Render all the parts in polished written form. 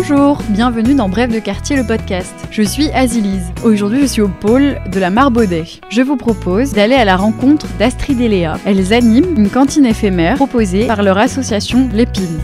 Bonjour, bienvenue dans Bref de quartier, le podcast. Je suis Azilise. Aujourd'hui, je suis au pôle de la Marbaudet. Je vous propose d'aller à la rencontre d'Astrid et Léa. Elles animent une cantine éphémère proposée par leur association L'Épine.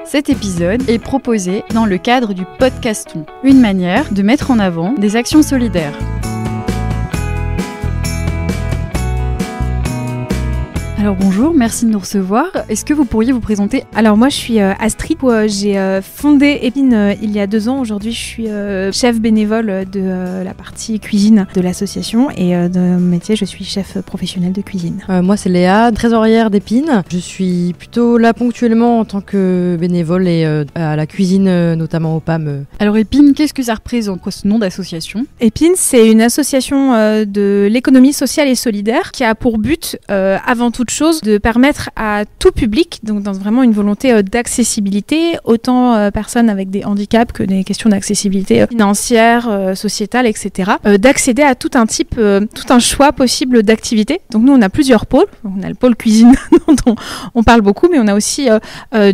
Cet épisode est proposé dans le cadre du Podcaston, une manière de mettre en avant des actions solidaires. Alors bonjour, merci de nous recevoir. Est-ce que vous pourriez vous présenter ? Alors moi je suis Astrid, j'ai fondé Épine il y a 2 ans. Aujourd'hui je suis chef bénévole de la partie cuisine de l'association et de mon métier je suis chef professionnel de cuisine. Moi c'est Léa, trésorière d'Épine. Je suis plutôt là ponctuellement en tant que bénévole et à la cuisine notamment au PAM. Alors Épine, qu'est-ce que ça représente ce nom d'association ? Épine c'est une association de l'économie sociale et solidaire qui a pour but avant toute chose de permettre à tout public, donc dans vraiment une volonté d'accessibilité, autant personnes avec des handicaps que des questions d'accessibilité financière, sociétale, etc., d'accéder à tout un choix possible d'activités. Donc nous on a plusieurs pôles, on a le pôle cuisine dont on parle beaucoup, mais on a aussi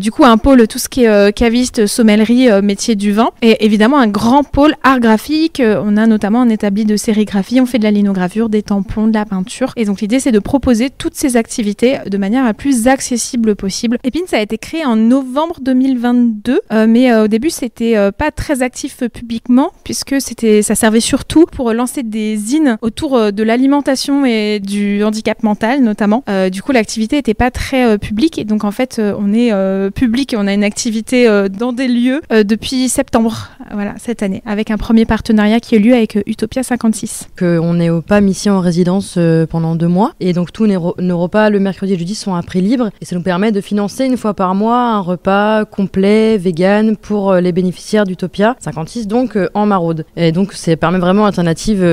du coup un pôle tout ce qui est caviste, sommellerie, métier du vin, et évidemment un grand pôle art graphique. On a notamment un établi de sérigraphie, on fait de la linogravure, des tampons, de la peinture, et donc l'idée c'est de proposer toutes ces activités de manière la plus accessible possible. Épine, ça a été créé en novembre 2022, mais au début, c'était pas très actif publiquement, puisque ça servait surtout pour lancer des zines autour de l'alimentation et du handicap mental, notamment. Du coup, l'activité était pas très publique, et donc en fait, on est public et on a une activité dans des lieux depuis septembre, voilà, cette année, avec un premier partenariat qui a eu lieu avec Utopia 56. On est au PAM ici en résidence pendant 2 mois, et donc tous nos repas le mercredi et jeudi sont à prix libre, et ça nous permet de financer une fois par mois un repas complet, vegan, pour les bénéficiaires d'Utopia 56, donc en maraude. Et donc ça permet vraiment alternative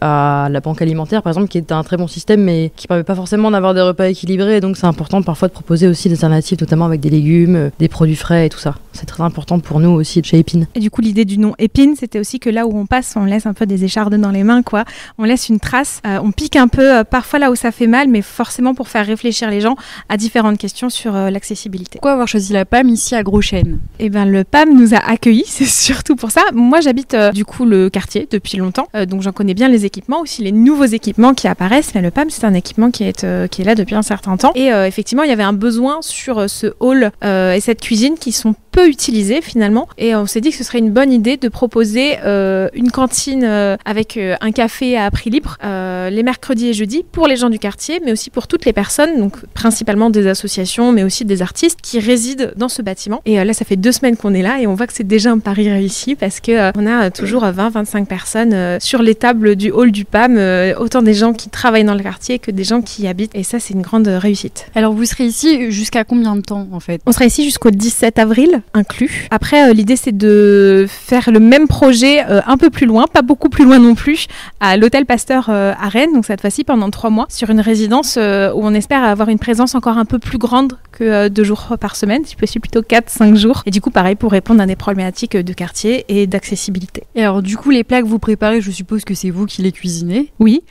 à la banque alimentaire, par exemple, qui est un très bon système, mais qui permet pas forcément d'avoir des repas équilibrés, et donc c'est important parfois de proposer aussi des alternatives, notamment avec des légumes, des produits frais et tout ça. C'est très important pour nous aussi chez Épine. Et du coup, l'idée du nom Épine, c'était aussi que là où on passe, on laisse un peu des échardes dans les mains, quoi. On laisse une trace, on pique un peu, parfois là où ça fait mal, mais forcément pour faire réfléchir les gens à différentes questions sur l'accessibilité. Pourquoi avoir choisi la PAM ici à Gros-Chêne ? Eh ben, le PAM nous a accueillis, c'est surtout pour ça. Moi, j'habite du coup le quartier depuis longtemps, donc j'en connais bien les équipements, aussi les nouveaux équipements qui apparaissent, mais le PAM, c'est un équipement qui est là depuis un certain temps. Et effectivement, il y avait un besoin sur ce hall et cette cuisine qui sont peu utilisés finalement, et on s'est dit que ce serait une bonne idée de proposer une cantine avec un café à prix libre les mercredis et jeudis pour les gens du quartier, mais aussi pour toutes les personnes, donc principalement des associations, mais aussi des artistes qui résident dans ce bâtiment. Et là, ça fait 2 semaines qu'on est là, et on voit que c'est déjà un pari réussi, parce que on a toujours 20-25 personnes sur les tables du hall du PAM, autant des gens qui travaillent dans le quartier que des gens qui y habitent, et ça, c'est une grande réussite. Alors, vous serez ici jusqu'à combien de temps, en fait ? On sera ici jusqu'au 17 avril, inclus. Après, l'idée, c'est de faire le même projet un peu plus loin, pas beaucoup plus loin non plus, à l'hôtel Pasteur à Rennes, donc cette fois-ci pendant 3 mois, sur une résidence où on espère avoir une présence encore un peu plus grande que 2 jours par semaine, si possible plutôt 4-5 jours. Et du coup, pareil, pour répondre à des problématiques de quartier et d'accessibilité. Et alors, du coup, les plats que vous préparez, je suppose que c'est vous qui les cuisinez ? Oui.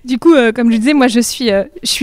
Du coup, comme je disais, moi je suis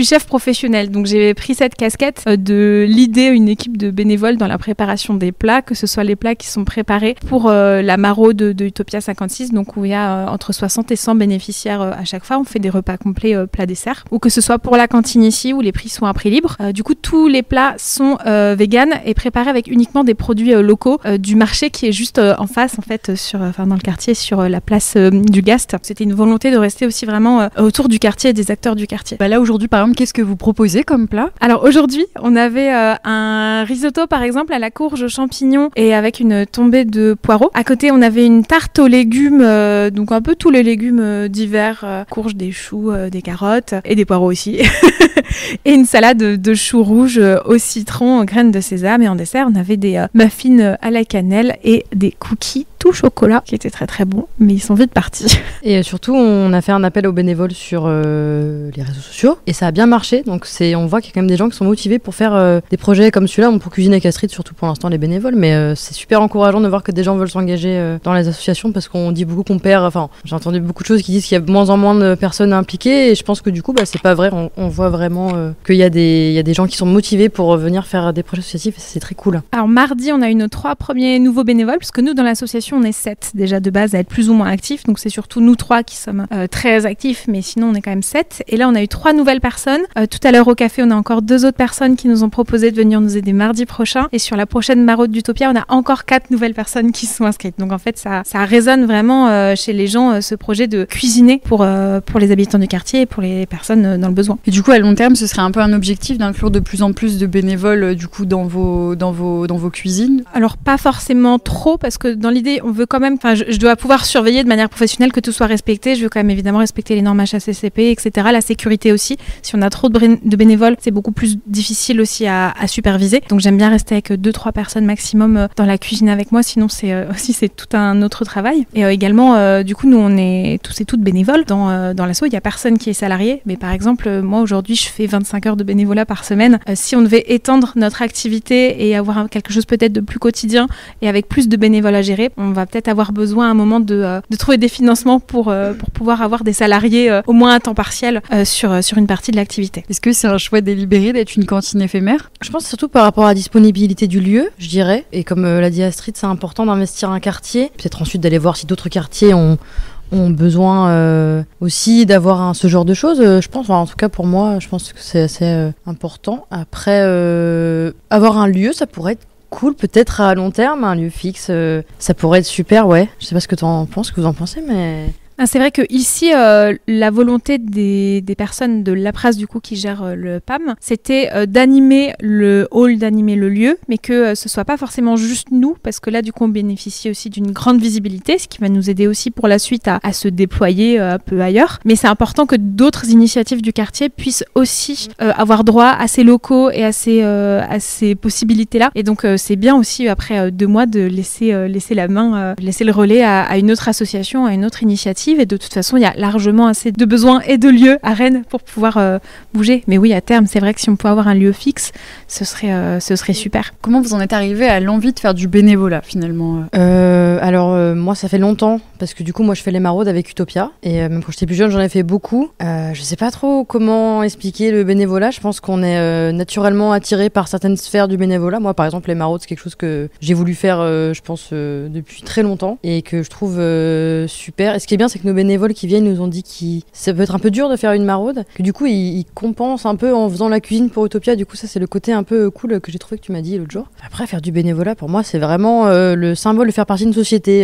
chef professionnel, donc j'ai pris cette casquette de l'idée une équipe de bénévoles dans la préparation des plats, que ce soit les plats qui sont préparés pour la maraude de Utopia 56, donc où il y a entre 60 et 100 bénéficiaires à chaque fois. On fait des repas complets plat-dessert, ou que ce soit pour la cantine ici où les prix sont à prix libre. Du coup, tous les plats sont vegan et préparés avec uniquement des produits locaux du marché qui est juste en face, en fait, dans le quartier, sur la place du Gast. C'était une volonté de rester aussi vraiment autour du quartier et des acteurs du quartier. Là aujourd'hui par exemple, qu'est-ce que vous proposez comme plat ? Alors aujourd'hui, on avait un risotto par exemple à la courge aux champignons et avec une tombée de poireaux. À côté, on avait une tarte aux légumes, donc un peu tous les légumes d'hiver, courges, des choux, des carottes et des poireaux aussi. Et une salade de choux rouges au citron, aux graines de sésame, et en dessert, on avait des muffins à la cannelle et des cookies tout chocolat, qui était très très bon, mais ils sont vite partis. Et surtout, on a fait un appel aux bénévoles sur les réseaux sociaux et ça a bien marché. Donc on voit qu'il y a quand même des gens qui sont motivés pour faire des projets comme celui-là. Pour cuisiner avec Astrid, surtout pour l'instant les bénévoles, mais c'est super encourageant de voir que des gens veulent s'engager dans les associations parce qu'on dit beaucoup qu'on perd. Enfin, j'ai entendu beaucoup de choses qui disent qu'il y a de moins en moins de personnes impliquées et je pense que du coup, c'est pas vrai. On voit vraiment qu'il y a des gens qui sont motivés pour venir faire des projets associatifs et ça, c'est très cool. Alors mardi, on a eu nos 3 premiers nouveaux bénévoles parce que nous, dans l'association, on est 7 déjà de base à être plus ou moins actifs. Donc c'est surtout nous 3 qui sommes très actifs, mais sinon on est quand même 7. Et là, on a eu 3 nouvelles personnes. Tout à l'heure au café, on a encore 2 autres personnes qui nous ont proposé de venir nous aider mardi prochain. Et sur la prochaine maraude d'Utopia, on a encore 4 nouvelles personnes qui sont inscrites. Donc en fait, ça résonne vraiment chez les gens, ce projet de cuisiner pour les habitants du quartier et pour les personnes dans le besoin. Et du coup, à long terme, ce serait un peu un objectif d'inclure de plus en plus de bénévoles du coup dans vos cuisines? Alors pas forcément trop, parce que dans l'idée, on veut quand même, je dois pouvoir surveiller de manière professionnelle que tout soit respecté. Je veux quand même évidemment respecter les normes HACCP, etc. La sécurité aussi. Si on a trop de bénévoles, c'est beaucoup plus difficile aussi à superviser. Donc j'aime bien rester avec 2-3 personnes maximum dans la cuisine avec moi, sinon c'est tout un autre travail. Et également, du coup, nous on est tous et toutes bénévoles dans l'asso. Il n'y a personne qui est salarié, mais par exemple, moi aujourd'hui, je fais 25 heures de bénévolat par semaine. Si on devait étendre notre activité et avoir quelque chose peut-être de plus quotidien et avec plus de bénévoles à gérer, on va peut-être avoir besoin à un moment de trouver des financements pour pouvoir avoir des salariés au moins à temps partiel sur une partie de l'activité. Est-ce que c'est un choix délibéré d'être une cantine éphémère? Je pense surtout par rapport à la disponibilité du lieu, je dirais. Et comme l'a dit Astrid, c'est important d'investir un quartier. Peut-être ensuite d'aller voir si d'autres quartiers ont besoin aussi d'avoir ce genre de choses, je pense. Enfin, en tout cas pour moi, je pense que c'est assez important. Après, avoir un lieu, ça pourrait être cool, peut-être à long terme, un lieu fixe, ça pourrait être super, ouais. Je sais pas ce que vous en pensez, mais... C'est vrai que ici, la volonté des personnes de l'APRAS du coup qui gèrent le PAM, c'était d'animer le hall, d'animer le lieu, mais que ce soit pas forcément juste nous, parce que là du coup on bénéficie aussi d'une grande visibilité, ce qui va nous aider aussi pour la suite à se déployer un peu ailleurs. Mais c'est important que d'autres initiatives du quartier puissent aussi avoir droit à ces locaux et à ces possibilités-là. Et donc c'est bien aussi après 2 mois de laisser la main, laisser le relais à une autre association, à une autre initiative. Et de toute façon, il y a largement assez de besoins et de lieux à Rennes pour pouvoir bouger. Mais oui, à terme, c'est vrai que si on pouvait avoir un lieu fixe, ce serait super. Comment vous en êtes arrivé à l'envie de faire du bénévolat finalement? Alors moi, ça fait longtemps, parce que du coup, moi, je fais les maraudes avec Utopia. Et même quand j'étais plus jeune, j'en ai fait beaucoup. Je sais pas trop comment expliquer le bénévolat. Je pense qu'on est naturellement attiré par certaines sphères du bénévolat. Moi, par exemple, les maraudes, c'est quelque chose que j'ai voulu faire, je pense, depuis très longtemps et que je trouve super. Et ce qui est bien, c'est que nos bénévoles qui viennent nous ont dit que ça peut être un peu dur de faire une maraude, que du coup ils compensent un peu en faisant la cuisine pour Utopia. Du coup ça c'est le côté un peu cool que j'ai trouvé que tu m'as dit l'autre jour. Après, faire du bénévolat pour moi c'est vraiment le symbole de faire partie d'une société,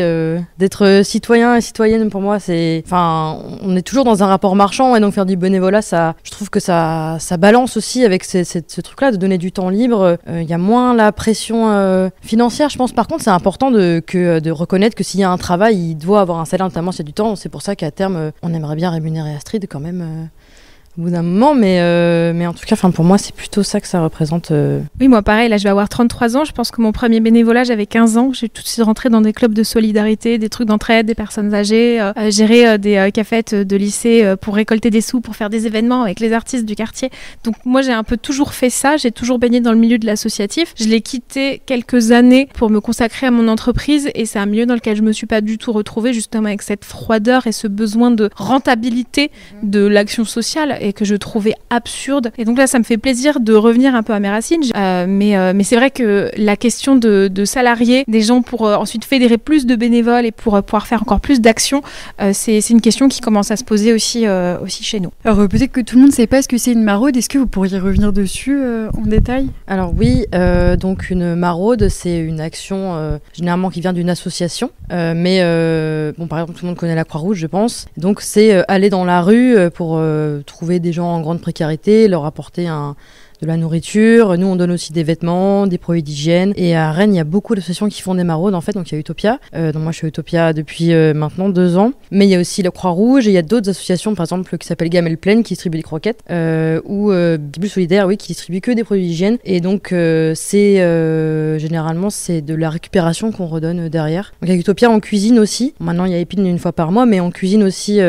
d'être citoyen et citoyenne. Pour moi on est toujours dans un rapport marchand et donc faire du bénévolat, je trouve que ça balance aussi avec ce truc là de donner du temps libre. Il y a moins la pression financière, je pense. Par contre c'est important de reconnaître que s'il y a un travail, il doit avoir un salaire, notamment s'il y a du temps. C'est pour ça qu'à terme, on aimerait bien rémunérer Astrid quand même au bout d'un moment, mais en tout cas, pour moi, c'est plutôt ça que ça représente. Oui, moi pareil, là je vais avoir 33 ans, je pense que mon premier bénévolat, j'avais 15 ans, j'ai tout de suite rentré dans des clubs de solidarité, des trucs d'entraide, des personnes âgées, gérer des cafettes de lycée pour récolter des sous, pour faire des événements avec les artistes du quartier. Donc moi j'ai un peu toujours fait ça, j'ai toujours baigné dans le milieu de l'associatif. Je l'ai quitté quelques années pour me consacrer à mon entreprise et c'est un milieu dans lequel je me suis pas du tout retrouvée, justement avec cette froideur et ce besoin de rentabilité de l'action sociale et que je trouvais absurde. Et donc là, ça me fait plaisir de revenir un peu à mes racines. Mais c'est vrai que la question de salariés, des gens pour ensuite fédérer plus de bénévoles et pour pouvoir faire encore plus d'actions, c'est une question qui commence à se poser aussi chez nous. Alors peut-être que tout le monde ne sait pas ce que c'est une maraude. Est-ce que vous pourriez revenir dessus en détail? Alors oui, donc une maraude, c'est une action généralement qui vient d'une association. Mais par exemple, tout le monde connaît la Croix-Rouge, je pense. Donc c'est aller dans la rue pour trouver des gens en grande précarité, leur apporter de la nourriture. Nous, on donne aussi des vêtements, des produits d'hygiène. Et à Rennes, il y a beaucoup d'associations qui font des maraudes, en fait. Donc, il y a Utopia. Donc, moi, je suis à Utopia depuis maintenant 2 ans. Mais il y a aussi la Croix-Rouge et il y a d'autres associations, par exemple, qui s'appellent Gamelle Pleine, qui distribuent des croquettes, ou Bible Solidaire, oui, qui distribue que des produits d'hygiène. Et donc, généralement, c'est de la récupération qu'on redonne derrière. Donc, avec Utopia, on cuisine aussi. Maintenant, il y a Épine une fois par mois, mais on cuisine aussi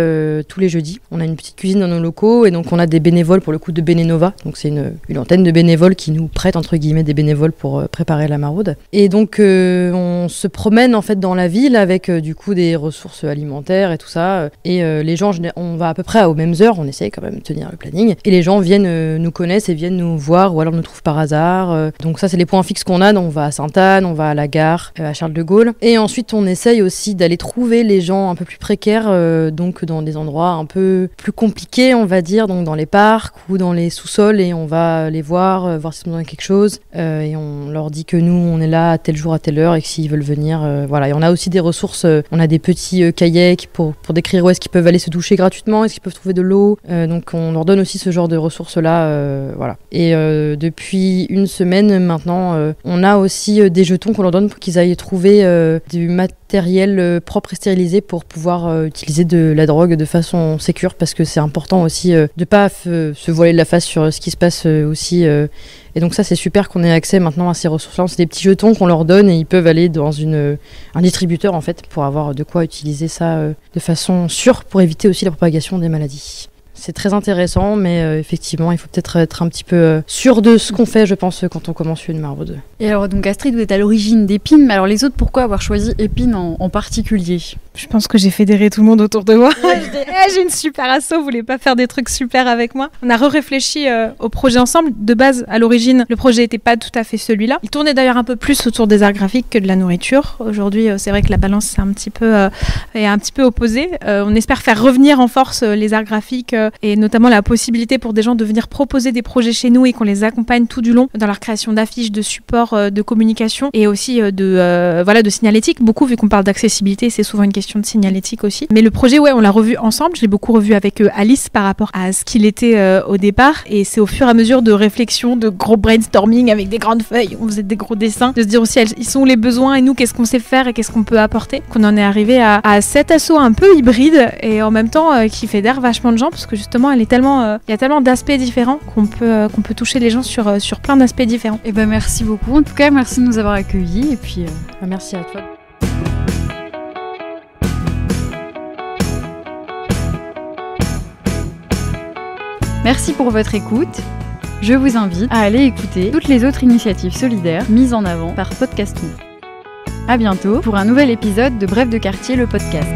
tous les jeudis. On a une petite cuisine dans nos locaux et donc on a des bénévoles pour le coup de Bénénova. Donc c'est une antenne de bénévoles qui nous prête entre guillemets des bénévoles pour préparer la maraude. Et donc on se promène en fait dans la ville avec du coup des ressources alimentaires et tout ça. Et les gens, on va à peu près aux mêmes heures, on essaye quand même de tenir le planning. Et les gens viennent nous connaissent et viennent nous voir ou alors nous trouvent par hasard. Donc ça c'est les points fixes qu'on a. Donc on va à Sainte-Anne, on va à la gare, à Charles de Gaulle. Et ensuite on essaye aussi d'aller trouver les gens un peu plus précaires, donc dans des endroits un peu plus compliqués on va dire, donc dans les parcs ou dans les sous-sols, et on va les voir s'ils ont besoin de quelque chose, et on leur dit que nous on est là à tel jour à telle heure et que s'ils veulent venir, voilà. Et on a aussi des ressources, on a des petits cahiers pour décrire où est-ce qu'ils peuvent aller se doucher gratuitement, est-ce qu'ils peuvent trouver de l'eau, donc on leur donne aussi ce genre de ressources là, voilà. Et depuis une semaine maintenant, on a aussi des jetons qu'on leur donne pour qu'ils aillent trouver du matériel propre et stérilisé pour pouvoir utiliser de la drogue de façon sécure, parce que c'est important aussi de pas se voiler de la face sur ce qui se passe aussi. Et donc ça c'est super qu'on ait accès maintenant à ces ressources-là. C'est des petits jetons qu'on leur donne et ils peuvent aller dans un distributeur en fait pour avoir de quoi utiliser ça de façon sûre pour éviter aussi la propagation des maladies. C'est très intéressant, mais effectivement, il faut peut-être être un petit peu sûr de ce qu'on fait, je pense, quand on commence une maraude. Et alors, donc Astrid, vous êtes à l'origine d'Épine, mais alors les autres, pourquoi avoir choisi Épine en particulier ? Je pense que j'ai fédéré tout le monde autour de moi. J'ai une super asso, vous voulez pas faire des trucs super avec moi ? On a réfléchi au projet ensemble. De base, à l'origine, le projet n'était pas tout à fait celui-là. Il tournait d'ailleurs un peu plus autour des arts graphiques que de la nourriture. Aujourd'hui, c'est vrai que la balance est un petit peu opposée. On espère faire revenir en force les arts graphiques et notamment la possibilité pour des gens de venir proposer des projets chez nous et qu'on les accompagne tout du long dans leur création d'affiches, de supports, de communication et aussi de signalétique. Beaucoup, vu qu'on parle d'accessibilité, c'est souvent une question de signalétique aussi. Mais le projet, ouais, on l'a revu ensemble. Je l'ai beaucoup revu avec Alice par rapport à ce qu'il était au départ. Et c'est au fur et à mesure de réflexion, de gros brainstorming avec des grandes feuilles, on faisait des gros dessins, de se dire aussi ils sont où les besoins et nous, qu'est-ce qu'on sait faire et qu'est-ce qu'on peut apporter. Qu'on en est arrivé à cet assaut un peu hybride et en même temps qui fédère vachement de gens parce que justement, il y a tellement d'aspects différents qu'on peut toucher les gens sur plein d'aspects différents. Et ben merci beaucoup. En tout cas, merci de nous avoir accueillis et puis merci à toi. Merci pour votre écoute. Je vous invite à aller écouter toutes les autres initiatives solidaires mises en avant par Podcast Me. À bientôt pour un nouvel épisode de Bref de quartier, le podcast.